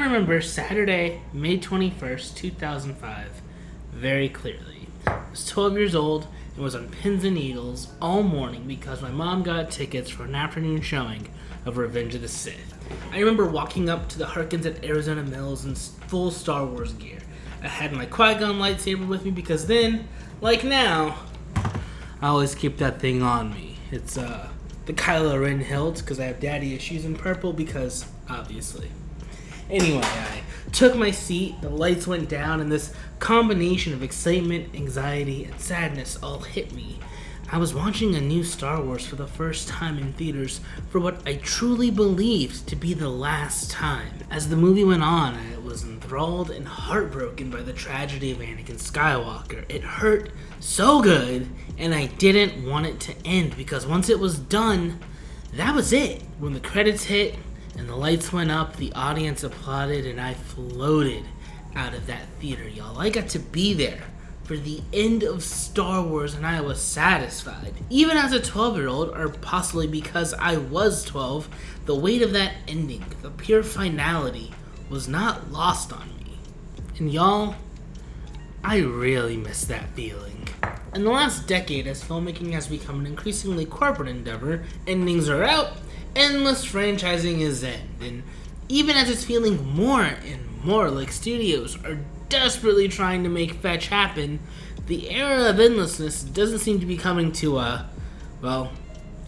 remember Saturday, May 21st, 2005, very clearly. I was 12 years old and was on pins and needles all morning because my mom got tickets for an afternoon showing of Revenge of the Sith. I remember walking up to the Harkins at Arizona Mills in full Star Wars gear. I had my Qui-Gon lightsaber with me because then, like now, I always keep that thing on me. It's the Kylo Ren hilt because I have daddy issues, in purple because, obviously. Anyway, I took my seat, the lights went down, and this combination of excitement, anxiety, and sadness all hit me. I was watching a new Star Wars for the first time in theaters for what I truly believed to be the last time. As the movie went on, I was enthralled and heartbroken by the tragedy of Anakin Skywalker. It hurt so good, and I didn't want it to end because once it was done, that was it. When the credits hit and the lights went up, the audience applauded, and I floated out of that theater, y'all. I got to be there for the end of Star Wars, and I was satisfied. Even as a 12-year-old, or possibly because I was 12, the weight of that ending, the pure finality, was not lost on me. And y'all, I really miss that feeling. In the last decade, as filmmaking has become an increasingly corporate endeavor, endings are out, endless franchising is end, and even as it's feeling more and more like studios are desperately trying to make fetch happen, the era of endlessness doesn't seem to be coming to an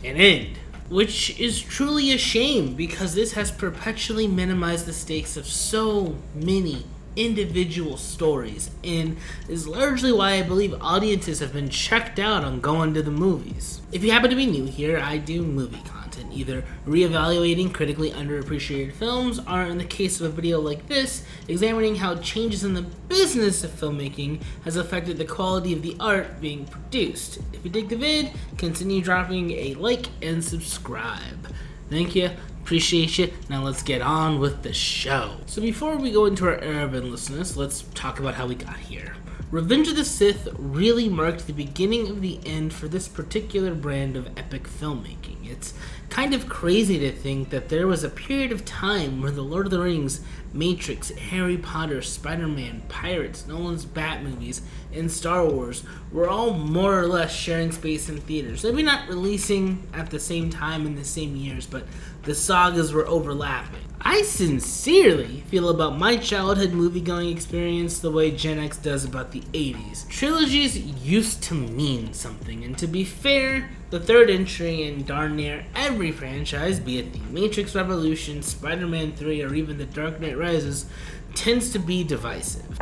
end. Which is truly a shame because this has perpetually minimized the stakes of so many individual stories and is largely why I believe audiences have been checked out on going to the movies. If you happen to be new here, I do movie content, either reevaluating critically underappreciated films, or in the case of a video like this, examining how changes in the business of filmmaking has affected the quality of the art being produced. If you dig the vid, continue dropping a like and subscribe. Thank you. Appreciate you. Now let's get on with the show. So before we go into our era of endlessness, let's talk about how we got here. Revenge of the Sith really marked the beginning of the end for this particular brand of epic filmmaking. It's kind of crazy to think that there was a period of time where the Lord of the Rings, Matrix, Harry Potter, Spider-Man, Pirates, Nolan's Bat movies, and Star Wars were all more or less sharing space in theaters. Maybe not releasing at the same time in the same years, but the sagas were overlapping. I sincerely feel about my childhood movie-going experience the way Gen X does about the 80s. Trilogies used to mean something, and to be fair, the third entry in darn near every franchise, be it the Matrix Revolution, Spider-Man 3, or even The Dark Knight Rises, tends to be divisive.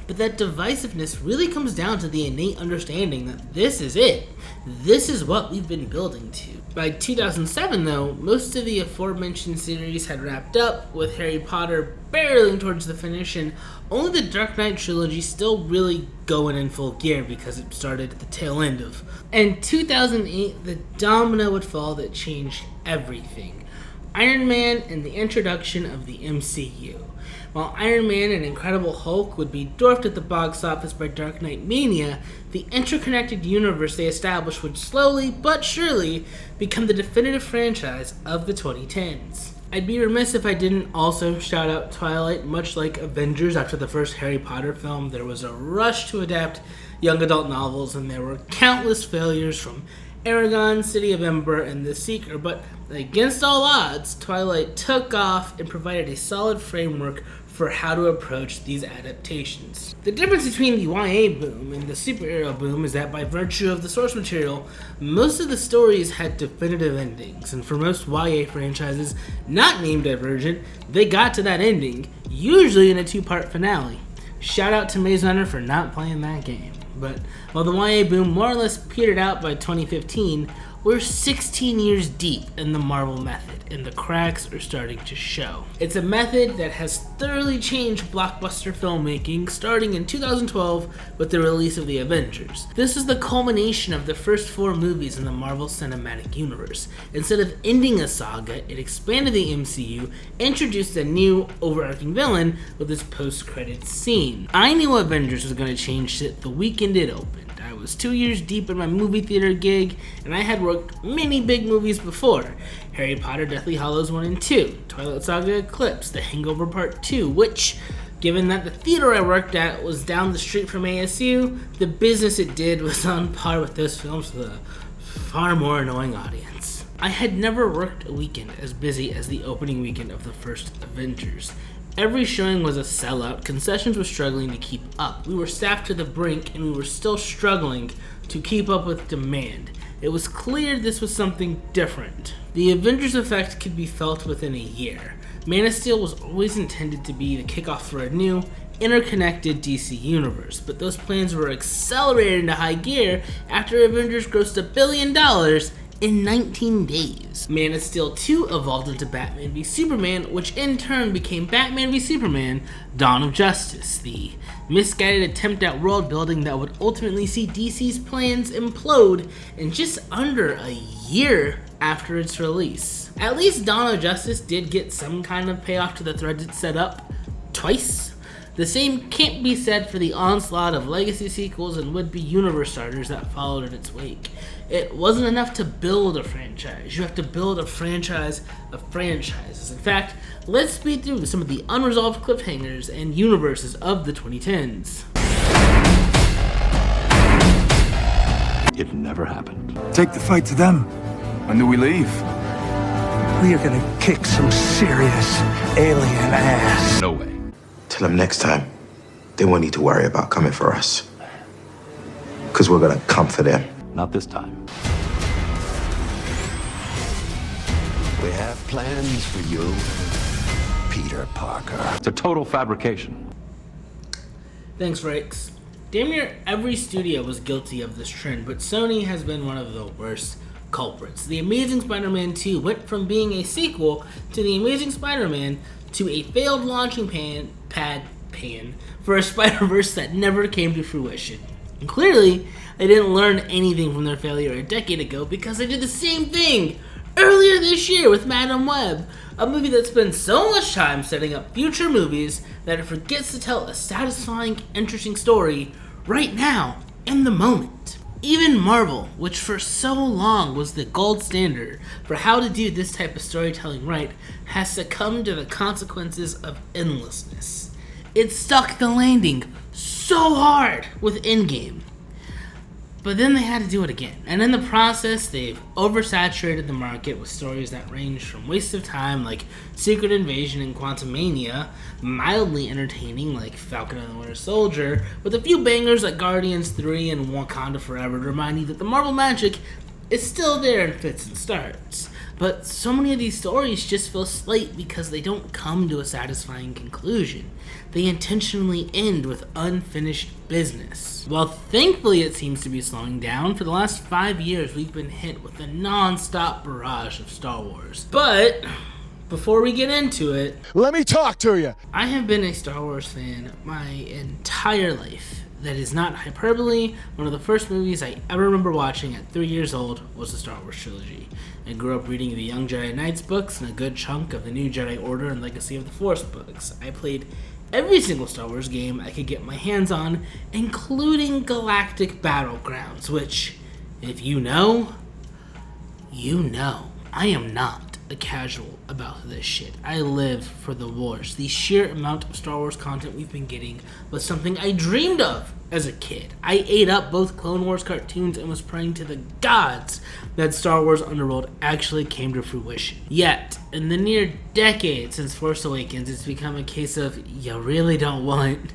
But that divisiveness really comes down to the innate understanding that this is it. This is what we've been building to. By 2007, though, most of the aforementioned series had wrapped up, with Harry Potter barreling towards the finish, and only the Dark Knight trilogy still really going in full gear because it started at the tail end of. In 2008, the domino would fall that changed everything. Iron Man and the introduction of the MCU. While Iron Man and Incredible Hulk would be dwarfed at the box office by Dark Knight Mania, the interconnected universe they established would slowly but surely become the definitive franchise of the 2010s. I'd be remiss if I didn't also shout out Twilight. Much like Avengers after the first Harry Potter film, there was a rush to adapt young adult novels, and there were countless failures from Eragon, City of Ember, and The Seeker, but against all odds, Twilight took off and provided a solid framework for how to approach these adaptations. The difference between the YA boom and the superhero boom is that by virtue of the source material, most of the stories had definitive endings, and for most YA franchises not named Divergent, they got to that ending, usually in a two-part finale. Shout out to Maze Runner for not playing that game. But while the YA boom more or less petered out by 2015, we're 16 years deep in the Marvel method, and the cracks are starting to show. It's a method that has thoroughly changed blockbuster filmmaking, starting in 2012 with the release of The Avengers. This is the culmination of the first 4 movies in the Marvel Cinematic Universe. Instead of ending a saga, it expanded the MCU, introduced a new, overarching villain with this post-credits scene. I knew Avengers was going to change shit the weekend it opened. fact. I was 2 years deep in my movie theater gig, and I had worked many big movies before. Harry Potter Deathly Hallows 1 and 2, Twilight Saga Eclipse, The Hangover Part 2, which, given that the theater I worked at was down the street from ASU, the business it did was on par with those films with a far more annoying audience. I had never worked a weekend as busy as the opening weekend of the first Avengers. Every showing was a sellout, concessions were struggling to keep up. We were staffed to the brink, and we were still struggling to keep up with demand. It was clear this was something different. The Avengers effect could be felt within a year. Man of Steel was always intended to be the kickoff for a new, interconnected DC universe, but those plans were accelerated into high gear after Avengers grossed $1 billion in 19 days. Man of Steel 2 evolved into Batman v Superman, which in turn became Batman v Superman: Dawn of Justice, the misguided attempt at world building that would ultimately see DC's plans implode in just under a year after its release. At least Dawn of Justice did get some kind of payoff to the threads it set up twice. The same can't be said for the onslaught of legacy sequels and would-be universe starters that followed in its wake. It wasn't enough to build a franchise. You have to build a franchise of franchises. In fact, let's speed through some of the unresolved cliffhangers and universes of the 2010s. It never happened. Take the fight to them. When do we leave? We are gonna kick some serious alien ass. No way. Tell them next time they won't need to worry about coming for us. Because we're gonna come for them. Not this time. We have plans for you, Peter Parker. It's a total fabrication. Thanks, Rakes. Damn near every studio was guilty of this trend, but Sony has been one of the worst culprits. The Amazing Spider-Man 2 went from being a sequel to The Amazing Spider-Man to a failed launching pad for a Spider-Verse that never came to fruition. And clearly, they didn't learn anything from their failure a decade ago, because they did the same thing earlier this year with Madam Web, a movie that spends so much time setting up future movies that it forgets to tell a satisfying, interesting story right now, in the moment. Even Marvel, which for so long was the gold standard for how to do this type of storytelling right, has succumbed to the consequences of endlessness. It stuck the landing so hard with Endgame, but then they had to do it again. And in the process, they've oversaturated the market with stories that range from waste of time like Secret Invasion and Quantumania, mildly entertaining like Falcon and the Winter Soldier, with a few bangers like Guardians 3 and Wakanda Forever to remind you that the Marvel magic is still there in fits and starts. But so many of these stories just feel slight because they don't come to a satisfying conclusion. They intentionally end with unfinished business. Well, thankfully it seems to be slowing down. For the last 5 years, we've been hit with a non-stop barrage of Star Wars. But before we get into it, Let me talk to you. I have been a Star Wars fan my entire life. That is not hyperbole. One of the first movies I ever remember watching at 3 years old was the Star Wars trilogy. I grew up reading the Young Jedi Knights books and a good chunk of the New Jedi Order and Legacy of the Force books. I played every single Star Wars game I could get my hands on, including Galactic Battlegrounds, which, if you know, you know. I am not a casual about this shit. I live for the wars. The sheer amount of Star Wars content we've been getting was something I dreamed of as a kid. I ate up both Clone Wars cartoons and was praying to the gods that Star Wars Underworld actually came to fruition. Yet, in the near decade since Force Awakens, it's become a case of you really don't want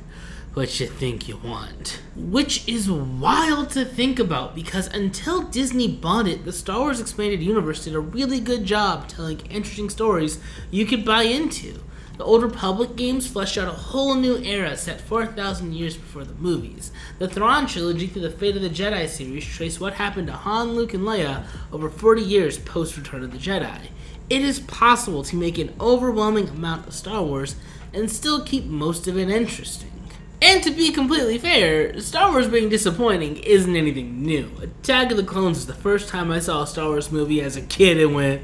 what you think you want. Which is wild to think about, because until Disney bought it, the Star Wars Expanded Universe did a really good job telling interesting stories you could buy into. The Old Republic games fleshed out a whole new era set 4,000 years before the movies. The Thrawn trilogy through the Fate of the Jedi series traced what happened to Han, Luke, and Leia over 40 years post Return of the Jedi. It is possible to make an overwhelming amount of Star Wars and still keep most of it interesting. And to be completely fair, Star Wars being disappointing isn't anything new. Attack of the Clones is the first time I saw a Star Wars movie as a kid and went,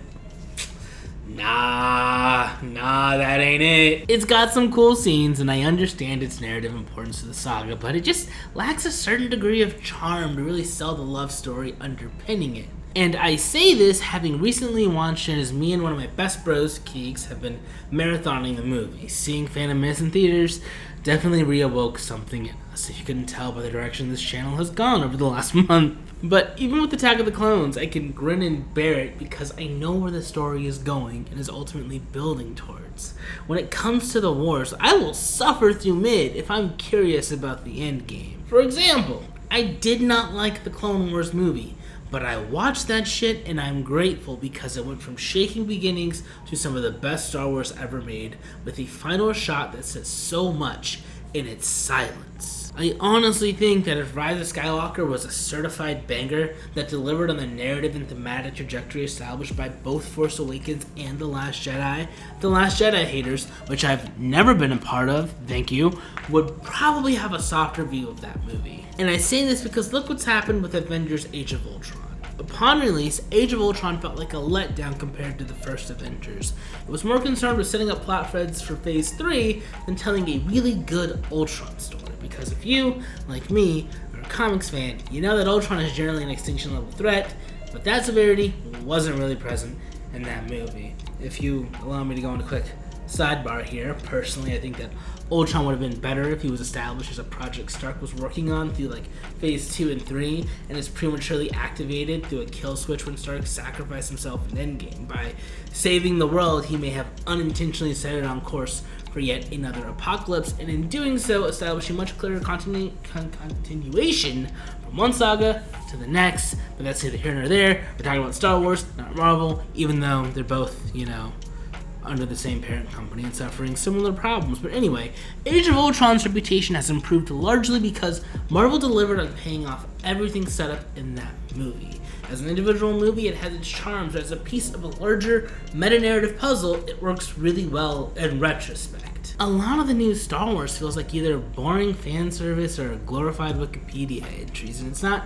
Nah, that ain't it. It's got some cool scenes, and I understand its narrative importance to the saga, but it just lacks a certain degree of charm to really sell the love story underpinning it. And I say this having recently watched it, as me and one of my best bros, Keegs, have been marathoning the movie. Seeing Phantom Menace in theaters definitely reawoke something in us, if you couldn't tell by the direction this channel has gone over the last month. But even with Attack of the Clones, I can grin and bear it because I know where the story is going and is ultimately building towards. When it comes to the wars, I will suffer through mid if I'm curious about the end game. For example, I did not like the Clone Wars movie, but I watched that shit and I'm grateful because it went from shaking beginnings to some of the best Star Wars ever made, with a final shot that says so much in its silence. I honestly think that if Rise of Skywalker was a certified banger that delivered on the narrative and thematic trajectory established by both Force Awakens and The Last Jedi haters, which I've never been a part of, thank you, would probably have a softer view of that movie. And I say this because look what's happened with Avengers Age of Ultron. Upon release, Age of Ultron felt like a letdown compared to the first Avengers. It was more concerned with setting up plot threads for Phase 3 than telling a really good Ultron story. Because if you, like me, are a comics fan, you know that Ultron is generally an extinction level threat, but that severity wasn't really present in that movie. If you allow me to go on a quick sidebar here, personally I think that Ultron would have been better if he was established as a project Stark was working on through like Phase 2 and 3 and is prematurely activated through a kill switch when Stark sacrificed himself in Endgame. By saving the world, he may have unintentionally set it on course for yet another apocalypse, and in doing so establish a much clearer continuation from one saga to the next. But that's neither here nor there. We're talking about Star Wars, not Marvel, even though they're both, under the same parent company and suffering similar problems. But anyway, Age of Ultron's reputation has improved largely because Marvel delivered on paying off everything set up in that movie. As an individual movie, it has its charms, but as a piece of a larger meta-narrative puzzle, it works really well in retrospect. A lot of the new Star Wars feels like either boring fan service or glorified Wikipedia entries, and it's not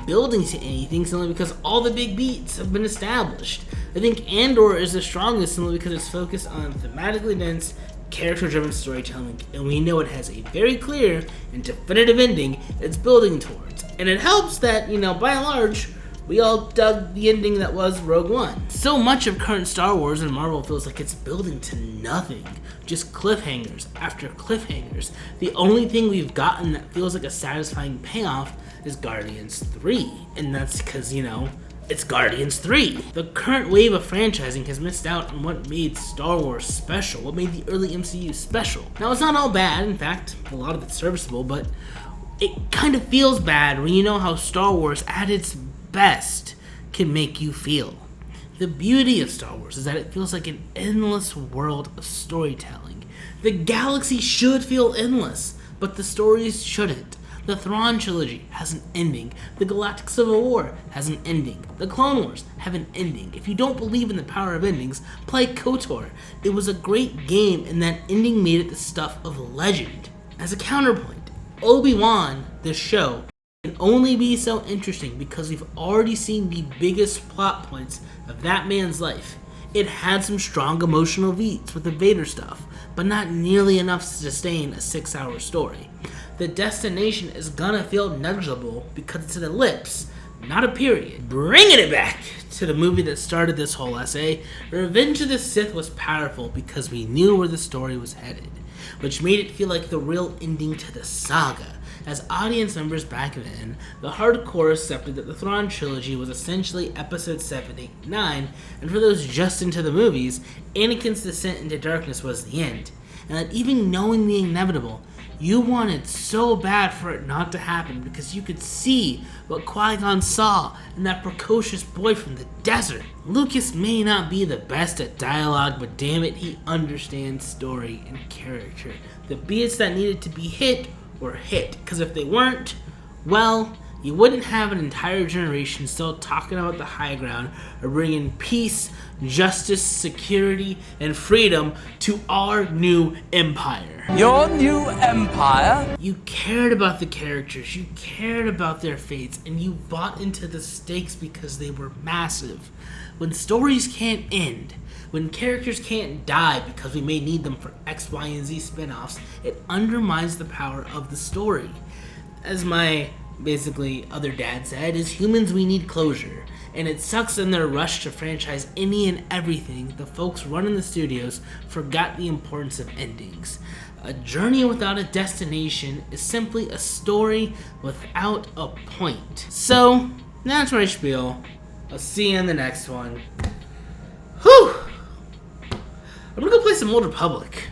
building to anything simply because all the big beats have been established. I think Andor is the strongest simply because it's focused on thematically dense, character-driven storytelling, and we know it has a very clear and definitive ending it's building towards. And it helps that, by and large, we all dug the ending that was Rogue One. So much of current Star Wars and Marvel feels like it's building to nothing. Just cliffhangers after cliffhangers. The only thing we've gotten that feels like a satisfying payoff is Guardians 3. And that's because, it's Guardians 3. The current wave of franchising has missed out on what made Star Wars special, what made the early MCU special. Now, it's not all bad. In fact, a lot of it's serviceable, but it kind of feels bad when you know how Star Wars at its best can make you feel. The beauty of Star Wars is that it feels like an endless world of storytelling. The galaxy should feel endless, but the stories shouldn't. The Thrawn trilogy has an ending. The Galactic Civil War has an ending. The Clone Wars have an ending. If you don't believe in the power of endings, play KOTOR. It was a great game, and that ending made it the stuff of legend. As a counterpoint, Obi-Wan, this show, can only be so interesting because we've already seen the biggest plot points of that man's life. It had some strong emotional beats with the Vader stuff, but not nearly enough to sustain a 6-hour story. The destination is gonna feel negligible because it's an ellipse, not a period. Bringing it back to the movie that started this whole essay, Revenge of the Sith was powerful because we knew where the story was headed, which made it feel like the real ending to the saga. As audience members back then, the hardcore accepted that the Thrawn trilogy was essentially episodes 7, 8, and 9, and for those just into the movies, Anakin's descent into darkness was the end. And that even knowing the inevitable, you wanted so bad for it not to happen because you could see what Qui-Gon saw in that precocious boy from the desert. Lucas may not be the best at dialogue, but damn it, he understands story and character. The beats that needed to be hit were hit, because if they weren't, well, you wouldn't have an entire generation still talking about the high ground or bringing peace, justice, security, and freedom to our new empire. Your new empire? You cared about the characters, you cared about their fates, and you bought into the stakes because they were massive. When stories can't end, When characters can't die because we may need them for X, Y, and Z spin-offs, it undermines the power of the story. As my basically other dad said, as humans we need closure, and it sucks in their rush to franchise any and everything. The folks running the studios forgot the importance of endings. A journey without a destination is simply a story without a point. So, that's my spiel. I'll see you in the next one. Whew! I'm gonna go play some Old Republic.